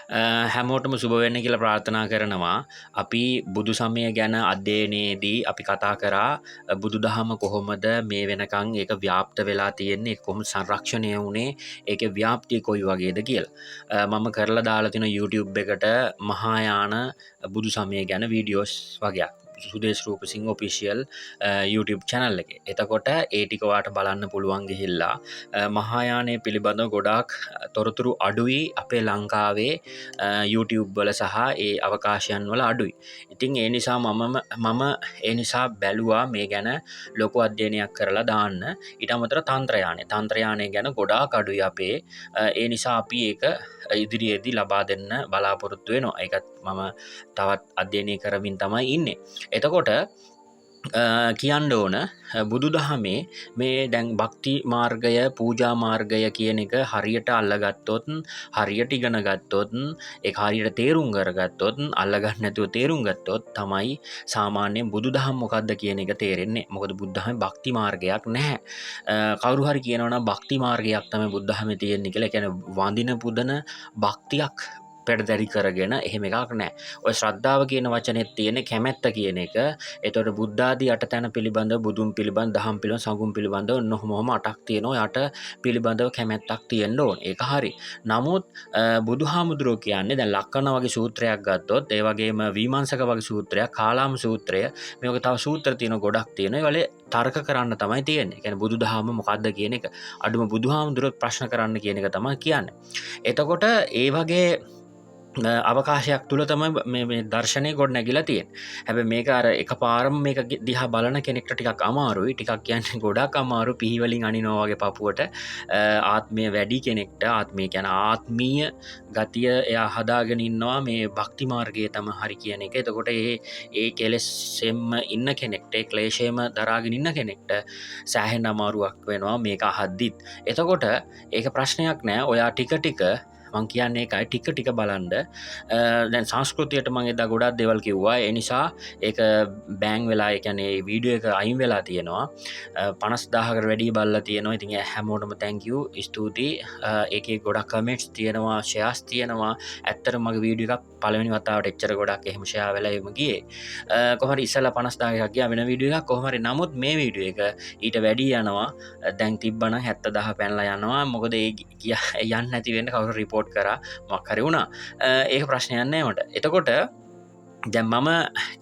හැමෝටම සුබ වෙන්න කියලා ප්‍රාර්ථනා කරනවා. අපි බුදු සමය ගැන අධ්‍යයනයේදී අපි කතා කරා බුදුදහම කොහොමද මේ වෙනකන් ඒක ව්‍යාප්ත වෙලා තියෙන්නේ, කොහොමද සංරක්ෂණය වුණේ, ඒකේ ව්‍යාප්තිය කොයි වගේද කියලා. මම කරලා දාලා තියෙන YouTube එකට මහායාන බුදු සමය ගැන වීඩියෝස් වගේක්. Sudesh Rupasinghe official YouTube channel එකේ. එතකොට ඒ ටික ඔයාලට බලන්න පුළුවන් ගිහිල්ලා මහායානය පිළිබඳව ගොඩාක් තොරතුරු අඩුයි අපේ ලංකාවේ YouTube වල සහ ඒ අවකාශයන් වල අඩුයි. ඉතින් ඒ නිසා මම ඒ නිසා බැලුවා මේ ගැන ලොකු අධ්‍යයනයක් කරලා දාන්න. ඊට අමතරව තන්ත්‍රයානය ගැන ගොඩාක් අඩුයි අපේ. ඒ නිසා අපි ඒක ඉදිරියේදී ලබා දෙන්න බලාපොරොත්තු වෙනවා. ඒකත් මම තවත් අධ්‍යයනය කරමින් තමයි ඉන්නේ. එතකොට කියන්න ඕන බුදුදහමේ මේ දැන් භක්ති මාර්ගය, පූජා මාර්ගය කියන එක හරියට අල්ලගත්තොත්, හරියට ඉගෙන ගත්තොත්, ඒක හරියට තේරුම් කරගත්තොත්, අල්ලගන්න නැතුව තේරුම් ගත්තොත් තමයි සාමාන්‍යයෙන් බුදුදහම මොකද්ද කියන එක තේරෙන්නේ. මොකද බුදුදහමේ භක්ති මාර්ගයක් නැහැ. කවුරු හරි කියනවා නම් භක්ති මාර්ගයක් තමයි බුදුදහමේ තියෙන්නේ කියලා. ඒ කියන්නේ වඳින පුදන භක්තියක් පෙරදරි කරගෙන එහෙම එකක් නැහැ. ඔය ශ්‍රද්ධාව කියන වචනේත් තියෙන කැමැත්ත කියන එක. ඒතකොට බුද්ධ ආදී අටතන පිළිබඳ, බුදුන් පිළිබඳ, දහම් පිළිබඳ, සංඝුන් පිළිබඳ නොහොම අටක් තියෙනවා. යට පිළිබඳව කැමැත්තක් තියෙන්න ඕන. ඒක හරි. නමුත් බුදුහාමුදුරුවෝ කියන්නේ දැන් ලක්කන වගේ සූත්‍රයක් ගත්තොත්, ඒ වගේම විමර්ශක වගේ සූත්‍රයක්, කාලාම සූත්‍රය, මේක තව සූත්‍ර තියෙන ගොඩක් තියෙනවා. ඒ වලේ තර්ක කරන්න තමයි තියෙන්නේ. ඒ කියන්නේ බුදුදහම මොකද්ද කියන එක. අඩුම බුදුහාමුදුරුවෝ ප්‍රශ්න කරන්න කියන එක තමයි කියන්නේ. එතකොට ඒ වගේ අවකාශයක් තුළ තමයි මේ දර්ශනය ගොඩ නැගිලා තියෙන්නේ. හැබැයි මේක අර එකපාරම මේක දිහා බලන කෙනෙක්ට ටිකක් අමාරුයි. ටිකක් කියන්නේ ගොඩක් අමාරු, පිහිවලින් අනිනවා වගේ පපුවට. ආත්මය වැඩි කෙනෙක්ට, ආත්මය කියන්නේ ආත්මීය ගතිය එයා හදාගෙන ඉන්නවා මේ භක්ති මාර්ගයේ තමයි හරි කියන එක. එතකොට ඒ කෙලෙසෙම ඉන්න කෙනෙක්ට, ඒ ක්ලේශයෙම දරාගෙන ඉන්න කෙනෙක්ට සෑහෙන අමාරුවක් වෙනවා මේක අහද්දිත්. එතකොට ඒක ප්‍රශ්නයක් නෑ. ඔයා ටික මං කියන්නේ ඒකයි, ටික බලන්න. දැන් සංස්කෘතියට මම එදා ගොඩක් දේවල් කිව්වා. ඒ නිසා ඒක බෑන් වෙලා, ඒ කියන්නේ වීඩියෝ එක අයින් වෙලා තියෙනවා. 50000කට වැඩි බලලා තියෙනවා. ඉතින් හැමෝටම thank you, ස්තුතියි. ඒකේ ගොඩක් කමෙන්ට්ස් තියෙනවා, ෂෙයාර්ස් තියෙනවා. ඇත්තටම මගේ වීඩියෝ එකක් පළවෙනි වතාවට එච්චර ගොඩක් එහෙම ෂෙයා වෙලා එහෙම ගියේ. කොහොමද ඉස්සලා 50000 එකක් ගියා වෙන වීඩියෝ එකක්. කොහොම හරි නමුත් මේ වීඩියෝ එක ඊට වැඩි යනවා. දැන් තිබ්බනම් 70000 පැනලා යනවා. මොකද ඒ යන්නේ නැති වෙන්න කවුරු රිපෝට් කරා මොකක් හරි වුණා. ඒක ප්‍රශ්නයක් නෑ මට. එතකොට දැන් මම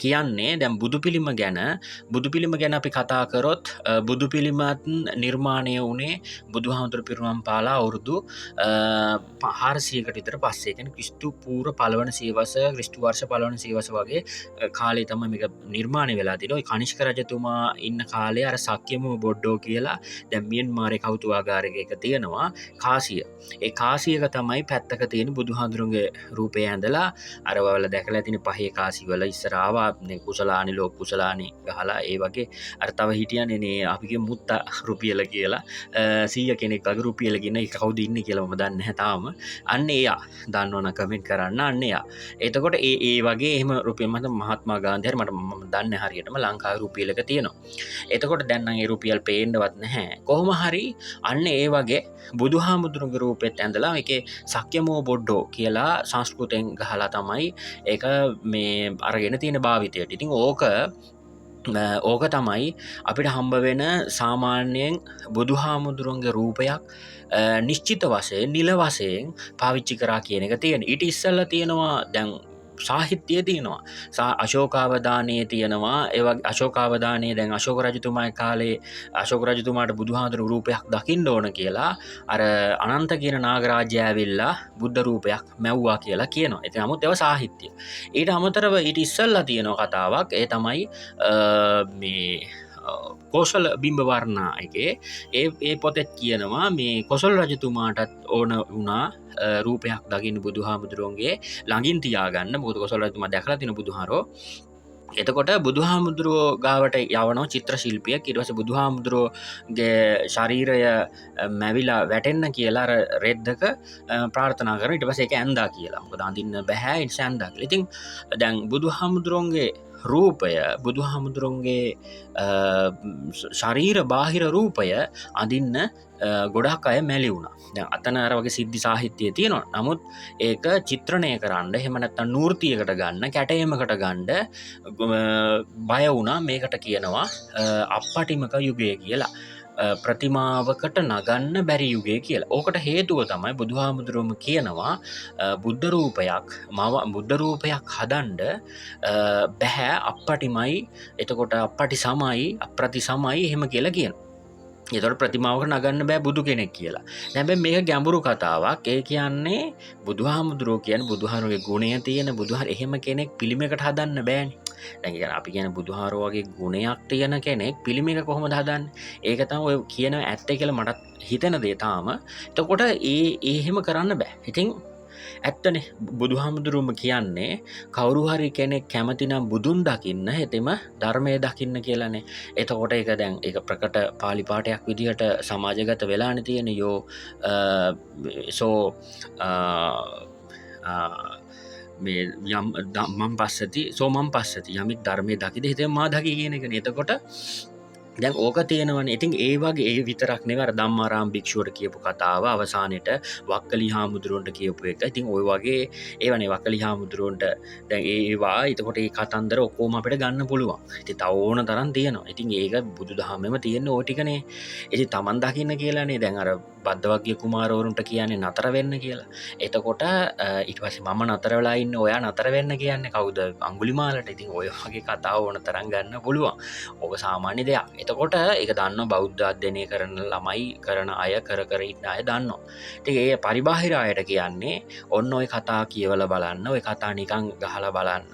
කියන්නේ දැන් බුදු පිළිම ගැන අපි කතා කරොත්, බුදු පිළිමත් නිර්මාණය වුණේ බුදුහාමුදුරු පිරිනමන පාලා අවුරුදු 400කට විතර පස්සේ. කියන්නේ ක්‍රිස්තු පූර්ව පළවන සියවස, ක්‍රිස්තු වර්ෂ පළවන සියවස වගේ කාලේ තමයි මේක නිර්මාණය වෙලා තියෙන්නේ. ඔය කනිෂ්ක රජතුමා ඉන්න කාලේ අර සක්‍යමු බොඩ්ඩෝ කියලා දැන් මියන්මාරේ කෞතුකාගාරයක එක තියෙනවා, කාසිය. ඒ කාසියක තමයි පැත්තක තියෙන බුදුහාමුදුරුගේ රූපය ඇඳලා අර වල දැකලා තියෙන පහේ කාසිවල ඉස්සරහා කුසලානි ලෝක කුසලානි ගහලා ඒ වගේ අර තව හිටියනේ නේ අපිගේ මුත්ත රුපියල කියලා 100 කෙනෙක් වගේ රුපියල කියන එක කවුද ඉන්නේ කියලා මම දන්නේ නැහැ තාම. අන්න එයා දන්නවනම් කමෙන්ට් කරන්න. අන්න එයා. එතකොට ඒ වගේ එහෙම රුපියල් මත මහත්මා ගාන්ධි හරි මම දන්නේ හරියටම ලංකාවේ රුපියලක තියෙනවා. එතකොට දැන් නම් ඒ රුපියල් පේන්නවත් නැහැ. කොහොම හරි අන්න ඒ වගේ බුදුහාමුදුරුගේ රූපෙත් ඇඳලා ඒකේ සක්‍යමෝ බොඩ්ඩෝ කියලා සංස්කෘතෙන් ගහලා තමයි ඒක මේ අරගෙන තියෙන භාවිතයට. ඉතින් ඕක තමයි අපිට හම්බ වෙන සාමාන්‍යයෙන් බුදුහාමුදුරුවන්ගේ රූපයක් නිශ්චිත වශයෙන්, නිල වශයෙන් පාවිච්චි කරා කියන එක තියෙන. ඊට ඉස්සෙල්ලා තියෙනවා දැන් සාහිත්‍යය තියෙනවා. අශෝකාවදානයේ තියෙනවා. ඒ වගේ අශෝකාවදානයේ දැන් අශෝක රජතුමාගේ කාලේ අශෝක රජතුමාට බුදුහාමුදුරු රූපයක් දකින්න ඕන කියලා අර අනන්ත කියන නාගරාජ්‍ය ඇවිල්ලා බුද්ධ රූපයක් මැව්වා කියලා කියනවා. ඒක නමුත් ඒව සාහිත්‍යය. ඊට අමතරව ඊට ඉස්සෙල්ලා තියෙන කතාවක්. ඒ තමයි මේ කෝසල බිම්බවර්ණා එකේ ඒ පොතෙත් කියනවා මේ කොසල් රජතුමාටත් ඕන වුණා රූපයක් දකින්න බුදුහාමුදුරුවන්ගේ ළඟින් තියාගන්න. මොකද කොසල් රජතුමා දැකලා තියෙන බුදුහාරෝ. එතකොට බුදුහාමුදුරුවෝ ගාවට යවනවා චිත්‍ර ශිල්පියෙක්. ඊට පස්සේ බුදුහාමුදුරුවෝගේ ශරීරය මැවිලා වැටෙන්න කියලා අර රෙද්දක ප්‍රාර්ථනා කරනවා. ඊට පස්සේ ඒක ඇඳා කියලා. මොකද අඳින්න බෑ, ඒ නිසා ඇඳා කියලා. ඉතින් දැන් බුදුහාමුදුරුවන්ගේ රූපය බුදුහාමුදුරුවන්ගේ ශරීර බාහිර රූපය අඳින්න ගොඩක් අය මැලි වුණා. දැන් අතන අර වගේ සිද්ධි සාහිත්‍යය තියෙනවා. නමුත් ඒක චිත්‍රණය කරන්න එහෙම නැත්නම් නූර්තියකට ගන්න කැටයමකට ගන්න බය වුණා. මේකට කියනවා අපපටිමක යුගය කියලා. ප්‍රතිමාවකට නගන්න බැරි යුගය කියලා. ඕකට හේතුව තමයි බුදුහාමුදුරුවම කියනවා බුද්ධ රූපයක් හදන්ඩ බැහැ අපපටිමයි, එතකොට අපපටි සමයි අප්‍රති සමයි එහෙම කියලා කියන. එතකොට ප්‍රතිමාවක නගන්න බෑ බුදු කෙනෙක් කියලා. හැබැයි මේක ගැඹුරු කතාවක්. ඒ කියන්නේ බුදුහාමුදුරුවෝ කියන්නේ බුදුහාරුගේ ගුණය තියෙන බුදුහාර එහෙම කෙනෙක් පිළිමයකට හදන්න බෑනේ. දැන් අපි කියන බුදුහාරෝ වගේ ගුණයක් තියෙන කෙනෙක් පිළිමයක කොහොමද හදන්නේ? ඒක තමයි ඔය කියන ඇත්ත කියලා මටත් හිතෙන දේ තාම. එතකොට එහෙම කරන්න බෑ. ඉතින් ඇත්තනේ බුදුහාමුදුරුවම කියන්නේ කවුරු හරි කෙනෙක් කැමතිනම් බුදුන් දකින්න හෙතෙම ධර්මය දකින්න කියලානේ. එතකොට ඒක දැන් ඒක ප්‍රකට පාලි පාඨයක් විදිහට සමාජගත වෙලානේ තියෙන මේ යම් මම් පස්සති සෝමම් පස්සති යමික් ධර්මය දකිද හිතේ මා දකි කියන එක. එතකොට දැන් ඕක තියෙනවනේ. ඉතින් ඒ වගේ ඒ විතරක් නෙවෙයි අර ධම්මාරාම භික්ෂුවට කියපු කතාව අවසානෙට වක්කලි හාමුදුරුවන්ට කියපු එක. ඉතින් ওই වගේ ඒවනේ වක්කලි හාමුදුරුවන්ට දැන් ඒවා එතකොට ඒ කතන්දර ඔක්කොම අපිට ගන්න පුළුවන්. ඉතින් තව ඕන තරම් තියෙනවා. ඉතින් ඒක බුදුදහමෙම තියෙන ඕ ටිකනේ. ඉතින් Taman දකින්න කියලානේ දැන් අර බද්දවග්ගිය කුමාරවරුන්ට කියන්නේ නතර වෙන්න කියලා. එතකොට ඊට පස්සේ මම නතර වෙලා ඉන්න ඔයා නතර වෙන්න කියන්නේ කවුද? අඟුලිමාලට. ඉතින් ඔය වගේ කතා ඕන තරම් ගන්න පුළුවන්. ඕක සාමාන්‍ය දෙයක්. එතකොට ඒක දන්න බෞද්ධ අධ්‍යයනය කරන ළමයි කරන අය කර ඉන්න අය දන්නවා. ඉතින් ඒ පරිබාහිර අයට කියන්නේ ඔන්න ඔය කතා කියවලා බලන්න, ඔය කතා නිකන් ගහලා බලන්න,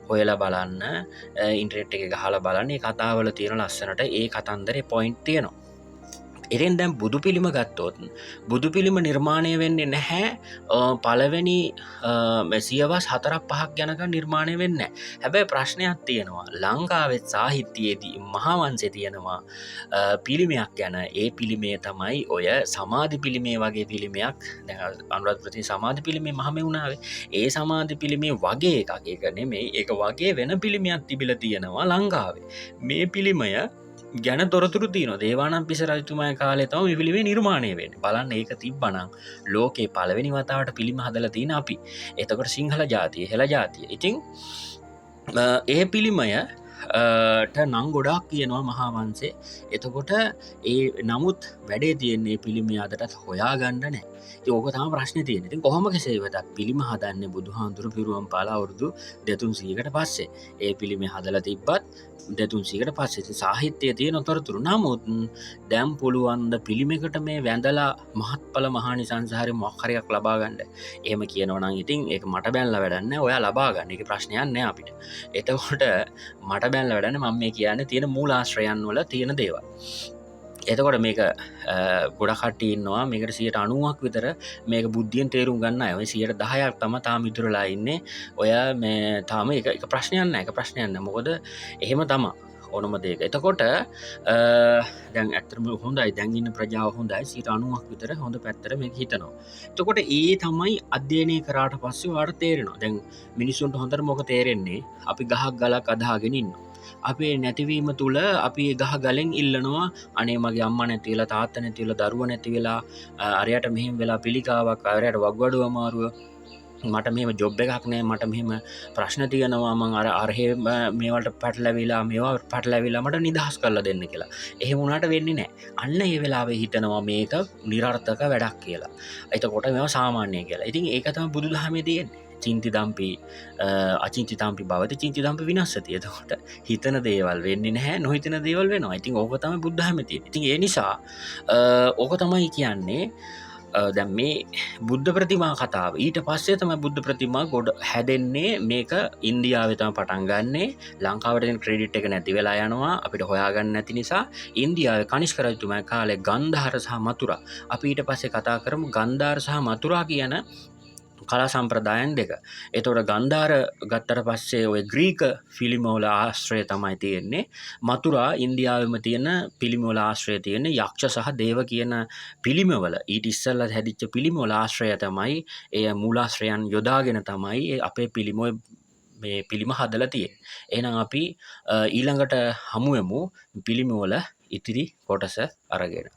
හොයලා බලන්න, ඉන්ටර්නෙට් එකේ ගහලා බලන්න. මේ කතාවල තියෙන ලස්සනට ඒ කතන්දරේ පොයින්ට් තියෙනවා. ඉතින් දැන් බුදු පිළිම ගත්තොත් බුදු පිළිම නිර්මාණය වෙන්නේ නැහැ පළවෙනි සියවස් 4-5ක් යනකම් නිර්මාණය වෙන්නේ නැහැ. හැබැයි ප්‍රශ්නයක් තියෙනවා. ලංකාවේ සාහිත්‍යයේදී මහා වංශේ තියෙනවා පිළිමයක් ගැන. ඒ පිළිමේ තමයි ඔය සමාධි පිළිමේ වගේ පිළිමයක්. දැන් අනුරාධපුරේ සමාධි පිළිමේ මහමෙවුනාවේ ඒ සමාධි පිළිමේ වගේ එකක්. ඒක නෙමෙයි. ඒක වගේ වෙන පිළිමයක් තිබිලා තියෙනවා ලංකාවේ. මේ පිළිමය ගැන තොරතුරු තියෙනවා. දේවානම්පියස රජතුමාගේ කාලේ තමයි මේ පිළිමේ නිර්මාණය වෙන්නේ. බලන්න ඒක තිබ්බනම් ලෝකේ පළවෙනි වතාවට පිළිම හදලා තියෙන අපි. එතකොට සිංහල ජාතිය, හෙළ ජාතිය. ඉතින් ඒ පිළිමය නම් ගොඩක් කියනවා මහා වංශේ. එතකොට ඒ නමුත් වැඩේ තියෙන්නේ පිළිමය අදටත් හොයාගන්න නැහැ. ඉතින් ඕක තමයි ප්‍රශ්නේ තියෙන්නේ. ඉතින් කොහොම කෙසේ වෙතත් පිළිම හදන්නේ බුදුහාඳුරු පිරුවම් පාලා අවුරුදු 200-300කට පස්සේ. ඒ පිළිමය හදලා තිබ්බත් 200-300කට පස්සේ. ඉතින් සාහිත්‍යයේ තියෙන තොරතුරු නමුත් දැන් පුළුවන් ද පිළිමයකට මේ වැඳලා මහත්ඵල මහානිසංසහරි මොකක් හරියක් ලබා ගන්න. එහෙම කියනවා නම් ඉතින් ඒක මට බැලලා වැඩක් නැහැ. ඔයා ලබා ගන්න. ඒක ප්‍රශ්නයක් නෑ අපිට. එතකොට මට බැලලා වැඩක් නැහැ. මම මේ කියන්නේ තියෙන මූලාශ්‍රයන් වල තියෙන දේවල්. එතකොට මේක ගොඩක් කට්ටිය ඉන්නවා මේකට 90%ක් විතර මේක බුද්ධියෙන් තේරුම් ගන්න අය. ඔය 10%ක් තමයි තාම ඉතුරුලා ඉන්නේ. ඔය මේ තාම එක ප්‍රශ්නයක් නැහැ. එක ප්‍රශ්නයක් නැහැ. මොකද එහෙම තමයි ඕනම දෙයක. එතකොට දැන් ඇත්තටම හොඳයි. දැන් ඉන්න ප්‍රජාව හොඳයි. 90%ක් විතර හොඳ පැත්තට මේක හිතනවා. එතකොට ඒ තමයි අධ්‍යයනය කරාට පස්සේ ඔයාලට තේරෙනවා. දැන් මිනිස්සුන්ට හොඳට මොක තේරෙන්නේ අපි ගහක් ගලක් අදාගෙන ඉන්නවා. අපේ නැතිවීම තුළ අපි ගහ ගලෙන් ඉල්ලනවා අනේ මගේ අම්මා නැති වෙලා තාත්තා නැති වෙලා දරුවා නැති වෙලා අරයට මෙහෙම වෙලා පිළිකාවක් අරයට වග්වඩුව අමාරුව මට මෙහෙම ජොබ් එකක් නෑ මට මෙහෙම ප්‍රශ්න තියෙනවා මං අරහේ මේවලට පැටලවිලා මේවා පැටලවිලා මට නිදහස් කරලා දෙන්න කියලා. එහෙම වුණාට වෙන්නේ නෑ. අන්න ඒ වෙලාවේ හිතනවා මේක නිරර්ථක වැඩක් කියලා. එතකොට මේවා සාමාන්‍ය කියලා. ඉතින් ඒක තමයි බුදුදහමේ තියෙන්නේ. චින්ති දම්පි අචින්ති තම්පි භවති චින්ති දම්පි විනාශති. එතකොට හිතන දේවල් වෙන්නේ නැහැ, නොහිතන දේවල් වෙනවා. ඉතින් ඕක තමයි බුද්ධහමේ තියෙන්නේ. ඉතින් ඒ නිසා ඕක තමයි කියන්නේ දැන් මේ බුද්ධ ප්‍රතිමා කතාව ඊට පස්සේ තමයි බුද්ධ ප්‍රතිමා ගොඩ හැදෙන්නේ. මේක ඉන්දියාවේ තමයි පටන් ගන්නෙ. ලංකාවට දෙන ක්‍රෙඩිට් එක නැති වෙලා යනවා අපිට හොයාගන්න නැති නිසා. ඉන්දියාවේ කනිෂ්ක රජතුමාගේ කාලේ ගන්ධාර සහ මතුරා අපි ඊට පස්සේ කතා කරමු ගන්ධාර සහ මතුරා කියන කලා සම්ප්‍රදායන් දෙක. එතකොට ගන්ධාර ගත්තට පස්සේ ඔය ග්‍රීක පිළිමවල ආශ්‍රය තමයි තියෙන්නේ. මතුරා ඉන්දියාවෙම තියෙන පිළිමවල ආශ්‍රය තියෙන්නේ යක්ෂ සහ දේව කියන පිළිමවල. ඊට ඉස්සෙල්ලා හැදිච්ච පිළිමවල ආශ්‍රය තමයි ඒ මූලාශ්‍රයන් යොදාගෙන තමයි අපේ පිළිම මේ පිළිම හදලා තියෙන්නේ. එහෙනම් අපි ඊළඟට හමුවෙමු පිළිමවල ඉතිරි කොටස අරගෙන.